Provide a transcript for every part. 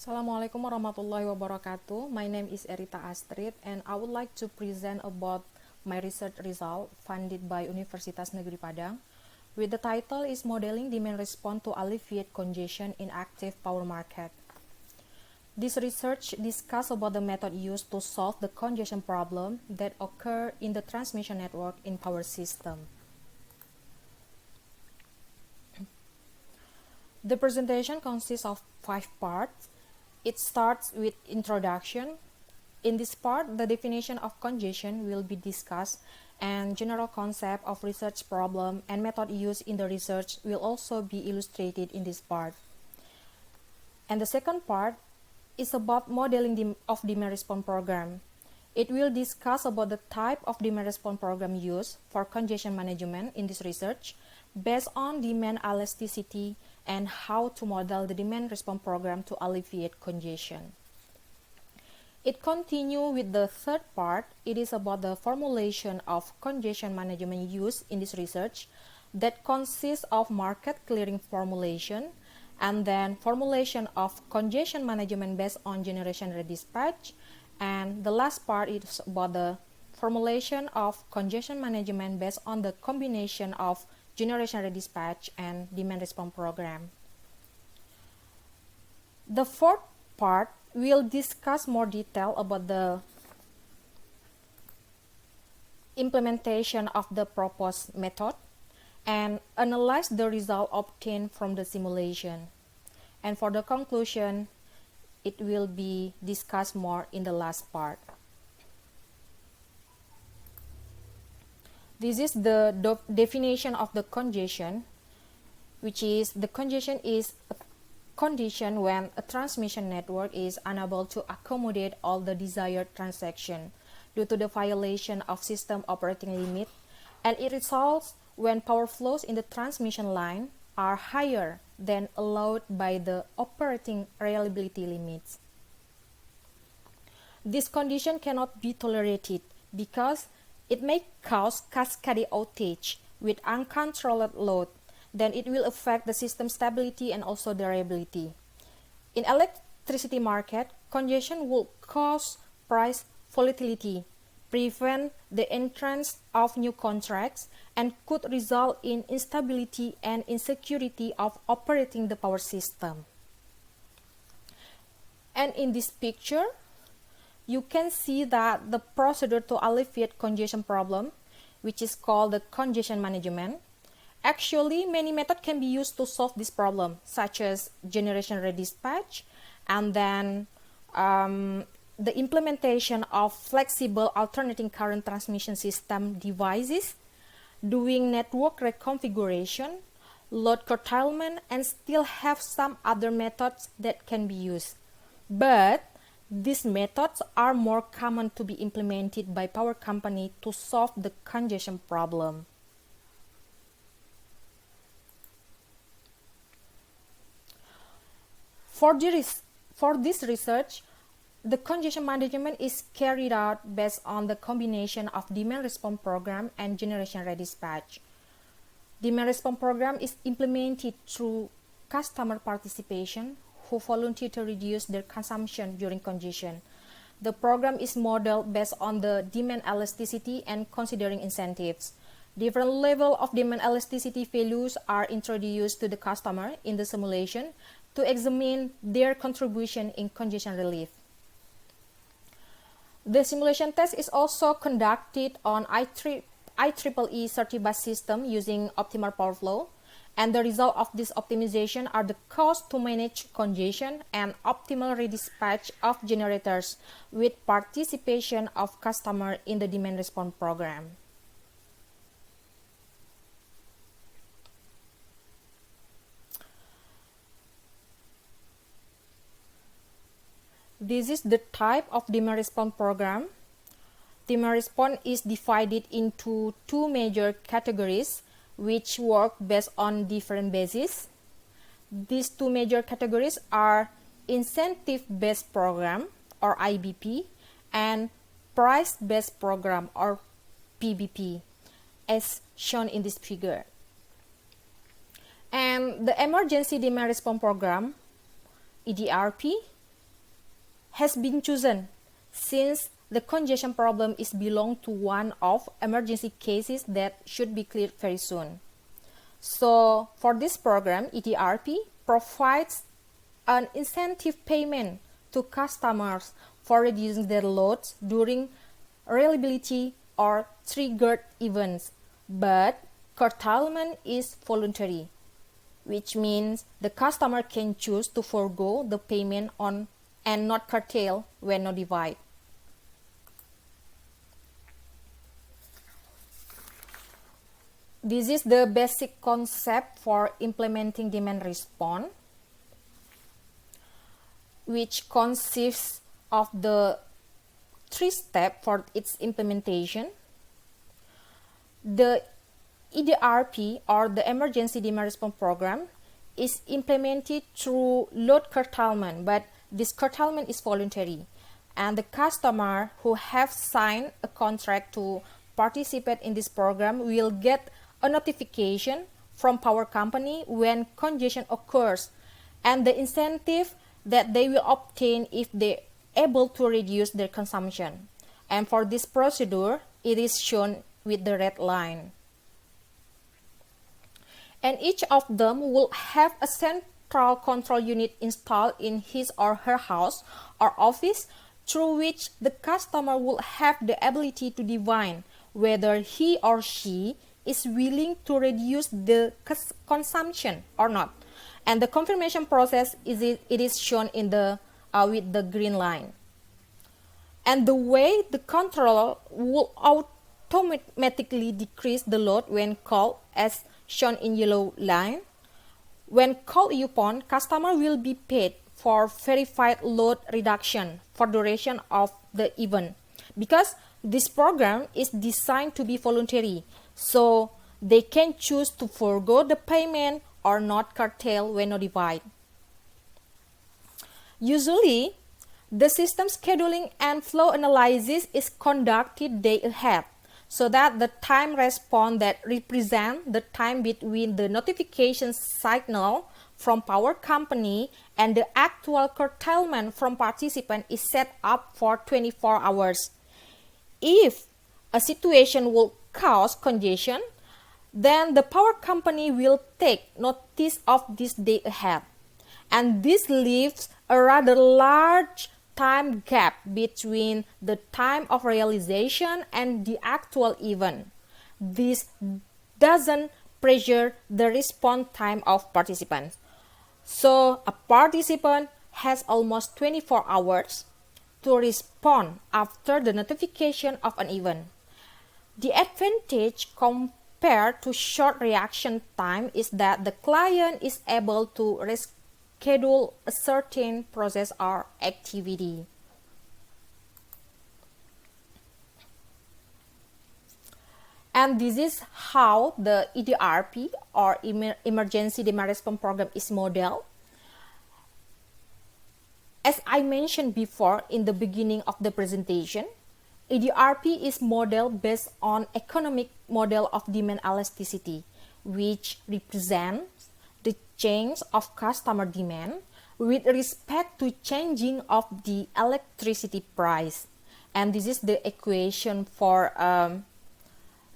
Assalamualaikum warahmatullahi wabarakatuh. My name is Erita Astrid and I would like to present about my research result funded by Universitas Negeri Padang with the title is Modeling Demand Response to Alleviate Congestion in Active Power Market. This research discusses about the method used to solve the congestion problem that occur in the transmission network in power system. The presentation consists of 5 parts. It starts with introduction. In this part, the definition of congestion will be discussed and general concept of research problem and method used in the research will also be illustrated in this part. And the second part is about modeling of demand response program. It will discuss about the type of demand response program used for congestion management in this research based on demand elasticity and how to model the demand response program to alleviate congestion. It continues with the third part. It is about the formulation of congestion management used in this research that consists of market clearing formulation and then formulation of congestion management based on generation redispatch, and the last part is about the formulation of congestion management based on the combination of generation redispatch and demand response program. The fourth part will discuss more detail about the implementation of the proposed method and analyze the result obtained from the simulation. And for the conclusion, it will be discussed more in the last part. This is the definition of the congestion, which is the congestion is a condition when a transmission network is unable to accommodate all the desired transaction due to the violation of system operating limit, and it results when power flows in the transmission line are higher than allowed by the operating reliability limits. This condition cannot be tolerated because it may cause cascading outage with uncontrolled load. Then it will affect the system stability and also durability. In electricity market, congestion will cause price volatility, prevent the entrance of new contracts, and could result in instability and insecurity of operating the power system. And in this picture, you can see that the procedure to alleviate congestion problem, which is called the congestion management. Actually, many methods can be used to solve this problem, such as generation redispatch, and then the implementation of flexible alternating current transmission system devices, doing network reconfiguration, load curtailment, and still have some other methods that can be used. But these methods are more common to be implemented by power company to solve the congestion problem. For this research, the congestion management is carried out based on the combination of demand response program and generation redispatch. Demand response program is implemented through customer participation who volunteer to reduce their consumption during congestion. The program is modeled based on the demand elasticity and considering incentives. Different level of demand elasticity values are introduced to the customer in the simulation to examine their contribution in congestion relief. The simulation test is also conducted on IEEE 30 bus system using optimal power flow, and the result of this optimization are the cost to manage congestion and optimal redispatch of generators with participation of customer in the demand response program. This is the type of demand response program. Demand response is divided into two major categories which work based on different bases. These two major categories are incentive-based program or IBP and price-based program or PBP as shown in this figure. And the emergency demand response program EDRP has been chosen since the congestion problem is belong to one of emergency cases that should be cleared very soon. So for this program, EDRP provides an incentive payment to customers for reducing their loads during reliability or triggered events, but curtailment is voluntary, which means the customer can choose to forego the payment on and not curtail when notified. This is the basic concept for implementing demand response, which consists of the 3 steps for its implementation. The EDRP, or the Emergency Demand Response Program, is implemented through load curtailment, but this curtailment is voluntary, and the customer who have signed a contract to participate in this program will get a notification from power company when congestion occurs, and the incentive that they will obtain if they able to reduce their consumption. And for this procedure, it is shown with the red line. And each of them will have a central control unit installed in his or her house or office, through which the customer will have the ability to divine whether he or she is willing to reduce the consumption or not. And the confirmation process it is shown in the with the green line. And the way the controller will automatically decrease the load when called, as shown in yellow line. When called upon, customer will be paid for verified load reduction for duration of the event, because this program is designed to be voluntary, so they can choose to forego the payment or not curtail when notified. Usually, the system scheduling and flow analysis is conducted day ahead, so that the time response that represents the time between the notification signal from power company and the actual curtailment from participant is set up for 24 hours. If a situation will cause congestion, then the power company will take notice of this day ahead. And this leaves a rather large time gap between the time of realization and the actual event. This doesn't pressure the response time of participants. So a participant has almost 24 hours to respond after the notification of an event. The advantage compared to short reaction time is that the client is able to reschedule a certain process or activity. And this is how the EDRP, or Emergency Demand Response Program, is modeled. As I mentioned before in the beginning of the presentation, EDRP is modeled based on economic model of demand elasticity, which represents the change of customer demand with respect to changing of the electricity price. And this is the equation for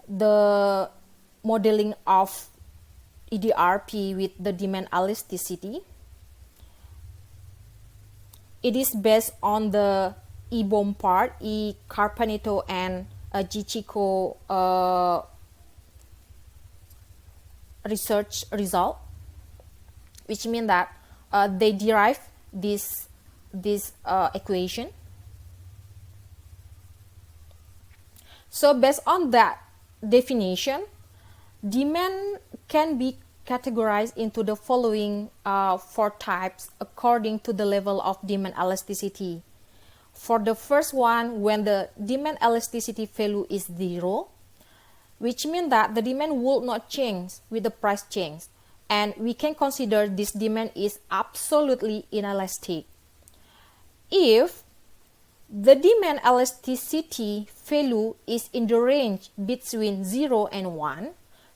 the modeling of EDRP with the demand elasticity. It is based on the E-Bompard, E-Carpaneto, and Gichico research result, which means that they derive this equation. So based on that definition, demand can be categorized into the following 4 types according to the level of demand elasticity. For the first one, when the demand elasticity value is 0, which means that the demand will not change with the price change, and we can consider this demand is absolutely inelastic. If the demand elasticity value is in the range between 0 and 1,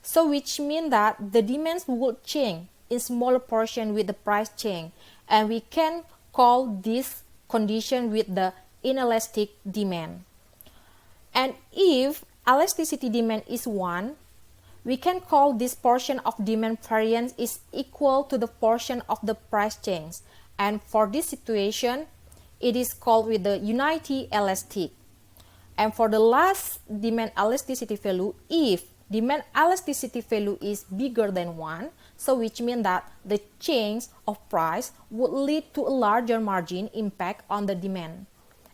so which means that the demands will change in smaller portion with the price change, and we can call this condition with the inelastic demand. And if elasticity demand is 1, we can call this portion of demand variance is equal to the portion of the price change. And for this situation, it is called with the unity elastic. And for the last demand elasticity value, if demand elasticity value is bigger than 1, so which means that the change of price would lead to a larger margin impact on the demand.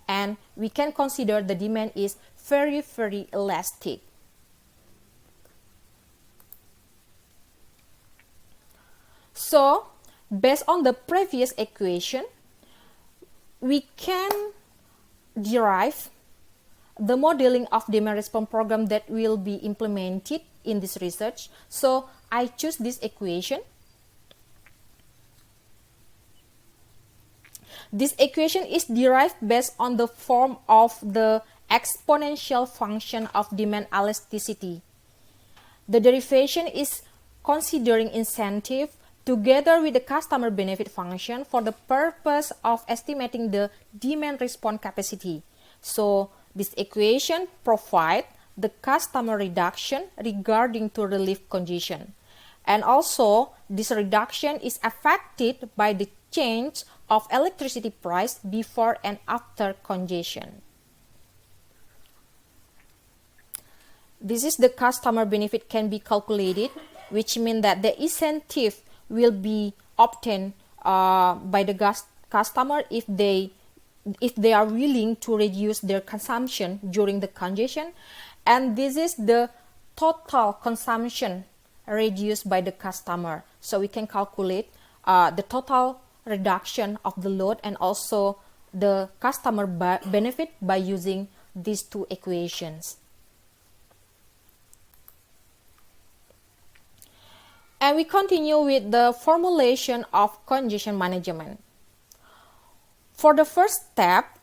And we can consider the demand is very, very elastic. So, based on the previous equation, we can derive the modeling of demand response program that will be implemented in this research. So, I choose this equation. This equation is derived based on the form of the exponential function of demand elasticity. The derivation is considering incentive together with the customer benefit function for the purpose of estimating the demand response capacity. So, this equation provides the customer reduction regarding to relief congestion. And also, this reduction is affected by the change of electricity price before and after congestion. This is the customer benefit can be calculated, which means that the incentive will be obtained by the customer if they are willing to reduce their consumption during the congestion, and this is the total consumption reduced by the customer. So we can calculate the total reduction of the load and also the customer benefit by using these two equations. And we continue with the formulation of congestion management. For the first step,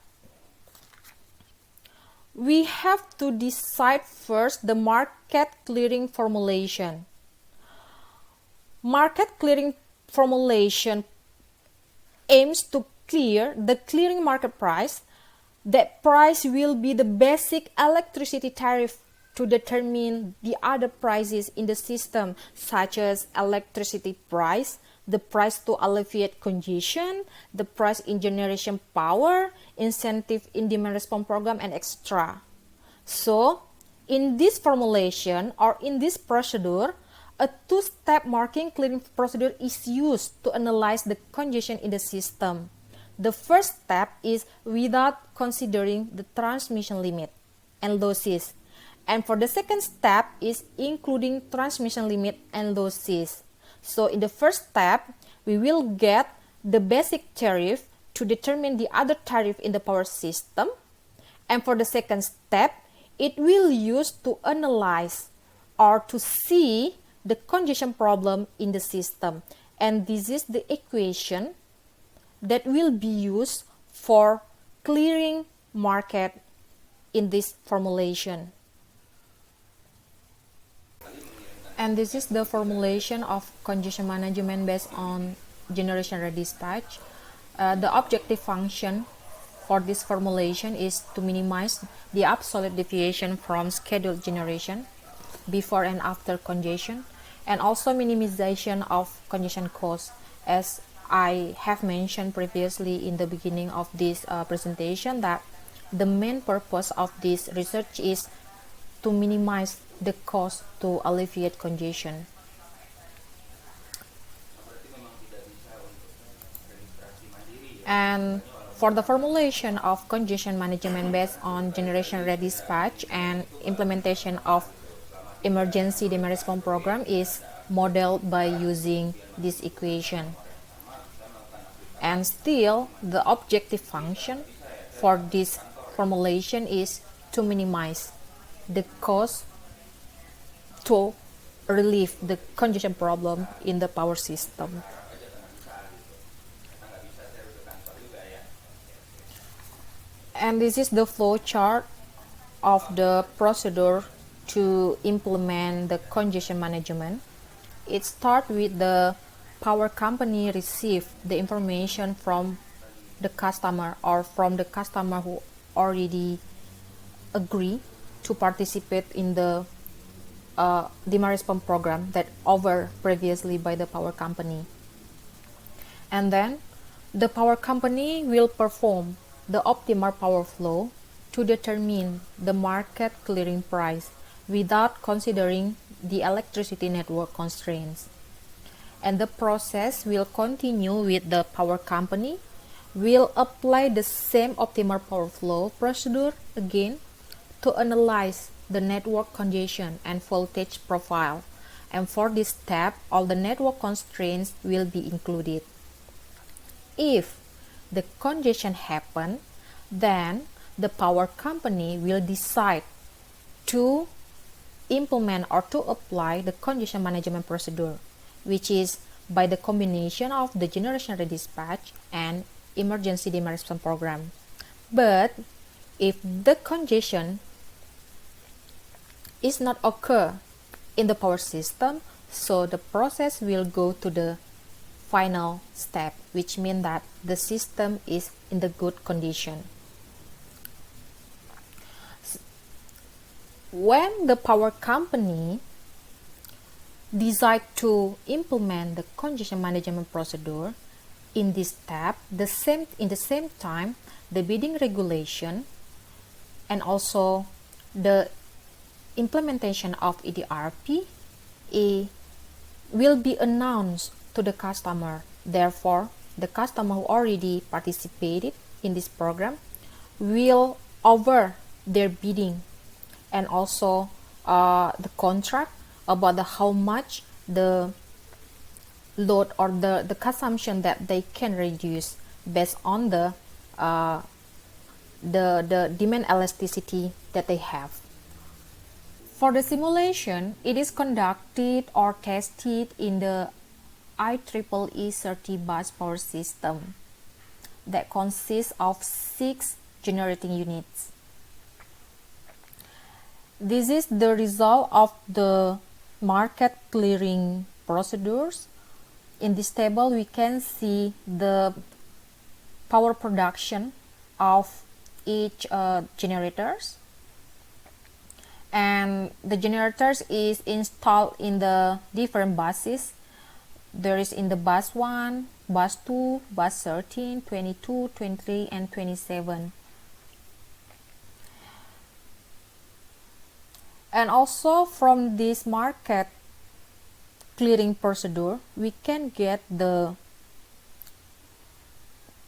we have to decide first the market clearing formulation. Market clearing formulation aims to clear the clearing market price. That price will be the basic electricity tariff to determine the other prices in the system, such as electricity price, the price to alleviate congestion, the price in generation power, incentive in demand response program, and extra. So, in this formulation or in this procedure, a two-step market clearing procedure is used to analyze the congestion in the system. The first step is without considering the transmission limit and losses. And for the second step is including transmission limit and losses. So in the first step, we will get the basic tariff to determine the other tariff in the power system. And for the second step, it will use to analyze or to see the congestion problem in the system. And this is the equation that will be used for clearing market in this formulation. And this is the formulation of congestion management based on generation redispatch. The objective function for this formulation is to minimize the absolute deviation from scheduled generation before and after congestion, and also minimization of congestion cost. As I have mentioned previously in the beginning of this presentation, that the main purpose of this research is to minimize the cost to alleviate congestion. And for the formulation of congestion management based on generation redispatch and implementation of emergency demand response program is modeled by using this equation. And still, the objective function for this formulation is to minimize the cost to relieve the congestion problem in the power system. And this is the flow chart of the procedure to implement the congestion management. It starts with the power company receive the information from the customer or from the customer who already agree to participate in the demand response program that offered previously by the power company. And then the power company will perform the optimal power flow to determine the market clearing price without considering the electricity network constraints. And the process will continue with the power company will apply the same optimal power flow procedure again to analyze the network congestion and voltage profile. And for this step, all the network constraints will be included. If the congestion happens, then the power company will decide to implement or to apply the congestion management procedure, which is by the combination of the generation redispatch and emergency demand response program. But if the congestion is not occur in the power system, so the process will go to the final step, which means that the system is in the good condition. When the power company decide to implement the congestion management procedure, in this step, in the same time, the bidding regulation and also the implementation of EDRP will be announced to the customer. Therefore, the customer who already participated in this program will offer their bidding and also the contract about how much the load or the consumption that they can reduce based on the demand elasticity that they have. For the simulation, it is conducted or tested in the IEEE 30 bus power system that consists of 6 generating units. This is the result of the market clearing procedures. In this table, we can see the power production of each generators, and the generators is installed in the different buses. There is in the bus 1, bus 2, bus 13, 22, 23, and 27. And also from this market clearing procedure, we can get the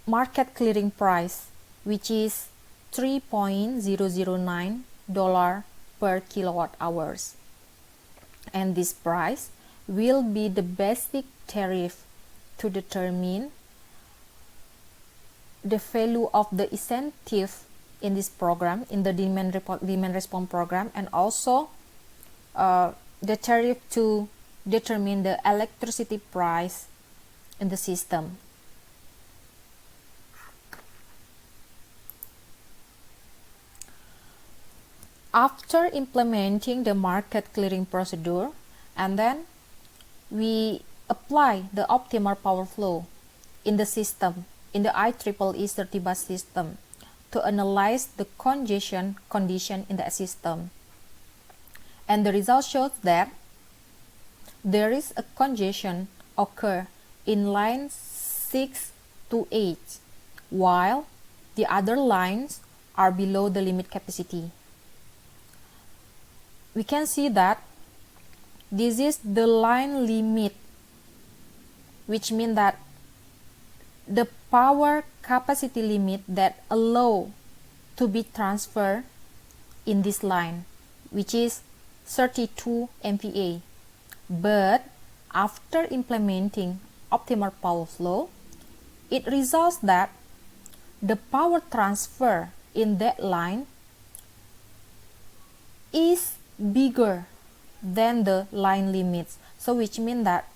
market clearing price, which is $3.009 per kilowatt hours. And this price will be the basic tariff to determine the value of the incentive in this program, in the demand response program, and also the tariff to determine the electricity price in the system. After implementing the market clearing procedure, and then we apply the optimal power flow in the system, in the IEEE 30 bus system, to analyze the congestion condition in the system. And the result shows that there is a congestion occur in lines 6 to 8, while the other lines are below the limit capacity. We can see that this is the line limit, which means that the power capacity limit that allow to be transferred in this line, which is 32 MVA. But after implementing optimal power flow, it results that the power transfer in that line is bigger than the line limits. So which means that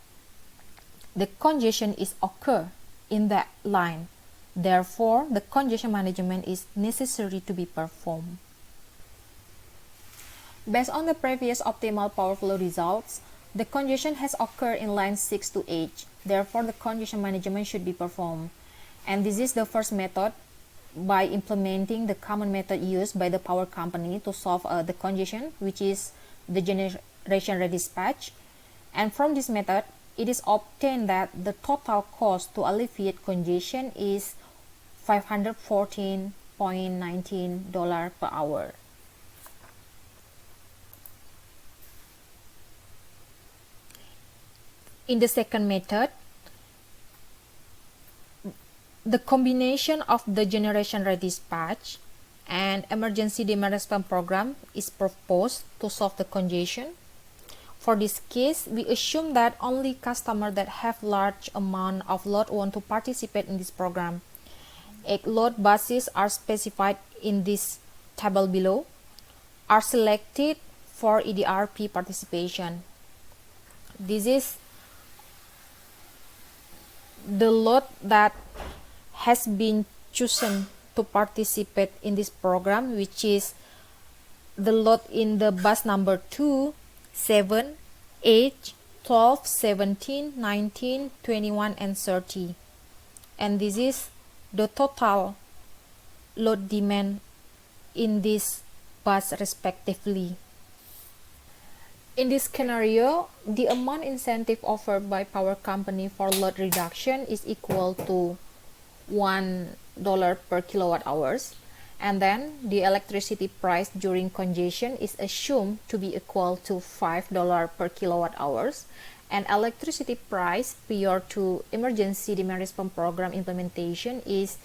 the congestion is occur in that line. Therefore, the congestion management is necessary to be performed. Based on the previous optimal power flow results, the congestion has occurred in lines 6 to 8. Therefore, the congestion management should be performed. And this is the first method by implementing the common method used by the power company to solve the congestion, which is the generation redispatch. And from this method, it is obtained that the total cost to alleviate congestion is $514.19 per hour. In the second method, the combination of the generation redispatch and emergency demand response program is proposed to solve the congestion. For this case, we assume that only customers that have large amount of load want to participate in this program. 8 load buses are specified in this table below, are selected for EDRP participation. This is the load that has been chosen to participate in this program, which is the load in the bus number 2, 7, 8, 12, 17, 19, 21, and 30. And this is the total load demand in this bus respectively. In this scenario, the amount incentive offered by power company for load reduction is equal to $1 per kilowatt hours, and then the electricity price during congestion is assumed to be equal to $5 per kilowatt hours, and electricity price prior to emergency demand response program implementation is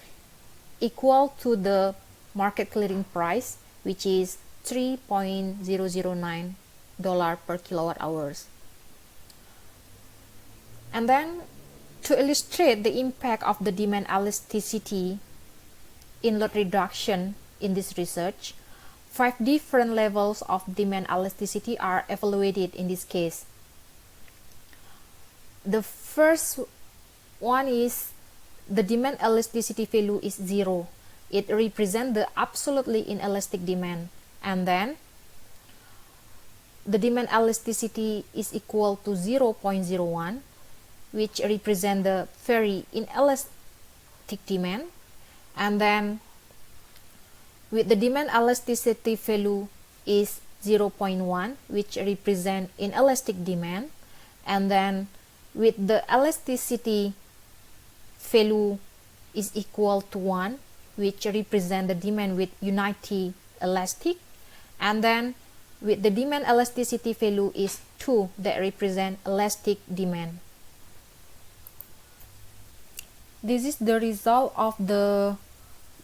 equal to the market clearing price, which is $3.009 per kilowatt hours. And then to illustrate the impact of the demand elasticity in load reduction in this research, 5 different levels of demand elasticity are evaluated in this case. The first one is the demand elasticity value is 0. It represents the absolutely inelastic demand. And then the demand elasticity is equal to 0.01, which represent the very inelastic demand. And then with the demand elasticity value is 0.1, which represent inelastic demand. And then with the elasticity value is equal to 1, which represent the demand with unity elastic. And then with the demand elasticity value is 2, that represent elastic demand. This is the result of the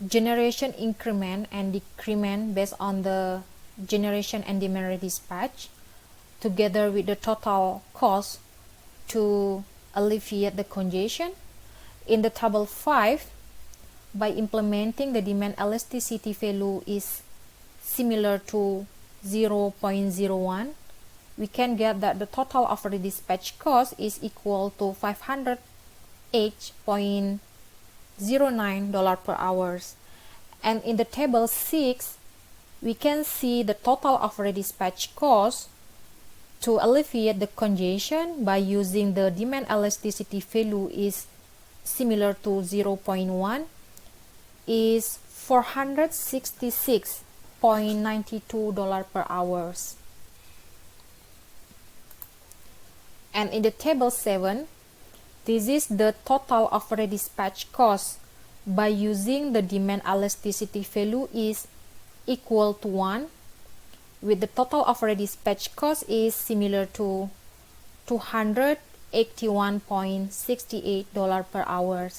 generation increment and decrement based on the generation and demand redispatch, together with the total cost to alleviate the congestion. In the table 5, by implementing the demand elasticity value is similar to 0.01, we can get that the total of redispatch cost is equal to $508.09 per hour. And in the table 6, we can see the total of redispatch cost to alleviate the congestion by using the demand elasticity value is similar to 0.1 is $466.92 per hour. And in the table 7, this is the total of redispatch cost by using the demand elasticity value is equal to 1, with the total of redispatch cost is similar to $281.68 per hour.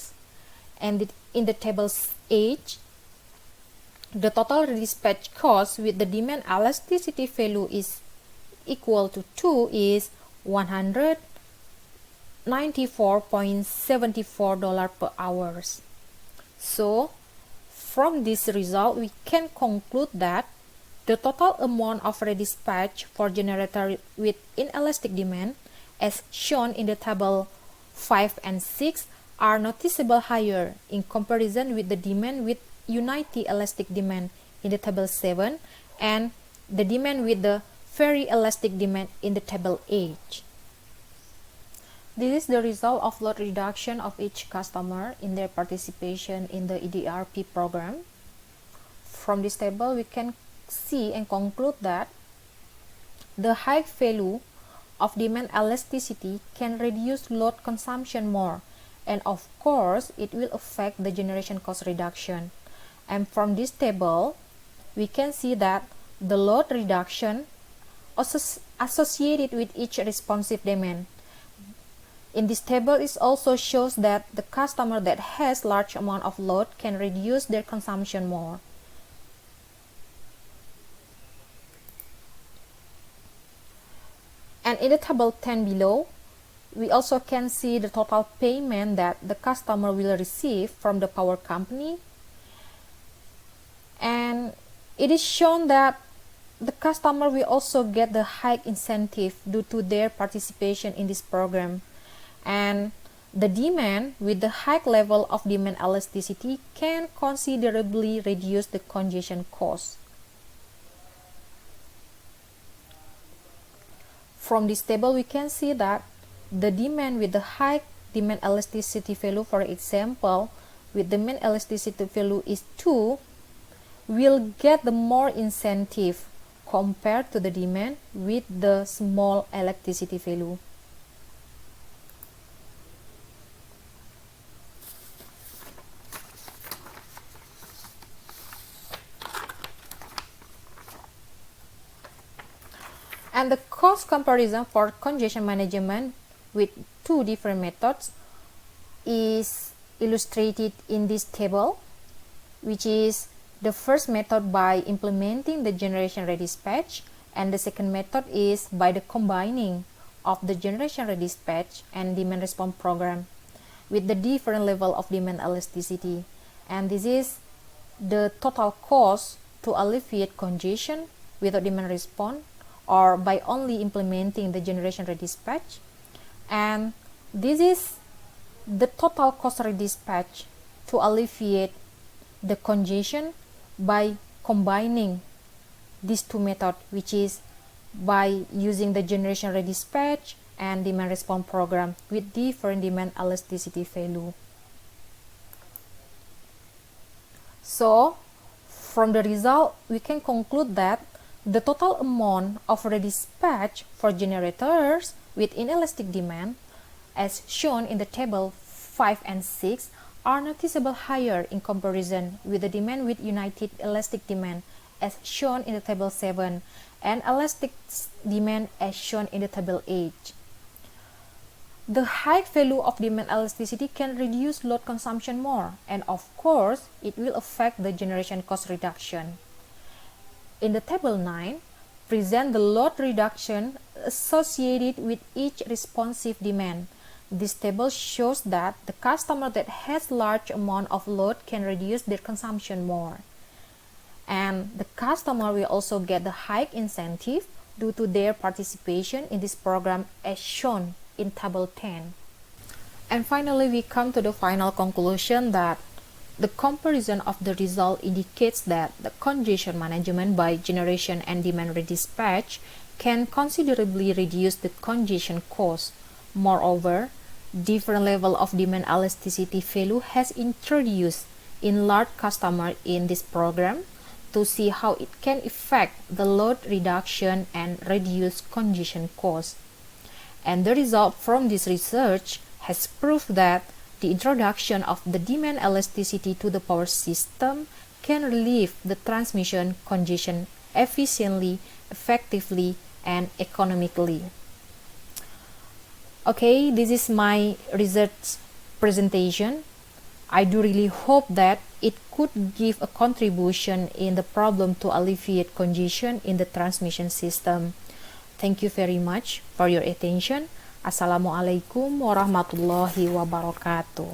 And in the table 8, the total redispatch cost with the demand elasticity value is equal to 2 is $194.74 per hour. So from this result, we can conclude that the total amount of redispatch for generator with inelastic demand, as shown in the table 5 and 6, are noticeably higher in comparison with the demand with unity elastic demand in the table 7 and the demand with the very elastic demand in the table 8. This is the result of load reduction of each customer in their participation in the EDRP program. From this table, we can see and conclude that the high value of demand elasticity can reduce load consumption more, and of course, it will affect the generation cost reduction. And from this table, we can see that the load reduction associated with each responsive demand. In this table, it also shows that the customer that has large amount of load can reduce their consumption more. And in the table 10 below, we also can see the total payment that the customer will receive from the power company. And it is shown that the customer will also get the hike incentive due to their participation in this program. And the demand with the high level of demand elasticity can considerably reduce the congestion cost. From this table, we can see that the demand with the high demand elasticity value, for example, with demand elasticity value is 2, will get the more incentive compared to the demand with the small elasticity value. And the cost comparison for congestion management with two different methods is illustrated in this table, which is the first method by implementing the generation redispatch, and the second method is by the combining of the generation redispatch and demand response program with the different level of demand elasticity. And this is the total cost to alleviate congestion without demand response, or by only implementing the generation redispatch. And this is the total cost redispatch to alleviate the congestion by combining these two methods, which is by using the generation redispatch and demand response program with different demand elasticity value. So from the result, we can conclude that the total amount of redispatch for generators with inelastic demand, as shown in the table 5 and 6, are noticeably higher in comparison with the demand with united elastic demand, as shown in the table 7, and elastic demand as shown in the table 8. The high value of demand elasticity can reduce load consumption more, and of course, it will affect the generation cost reduction. In the table 9, present the load reduction associated with each responsive demand. This table shows that the customer that has large amount of load can reduce their consumption more. And the customer will also get the hike incentive due to their participation in this program as shown in table 10. And finally, we come to the final conclusion that the comparison of the result indicates that the congestion management by generation and demand redispatch can considerably reduce the congestion cost. Moreover, different level of demand elasticity value has introduced in large customers in this program to see how it can affect the load reduction and reduce congestion cost. And the result from this research has proved that the introduction of the demand elasticity to the power system can relieve the transmission congestion efficiently, effectively, and economically. Okay, this is my research presentation. I do really hope that it could give a contribution in the problem to alleviate congestion in the transmission system. Thank you very much for your attention. Assalamualaikum warahmatullahi wabarakatuh.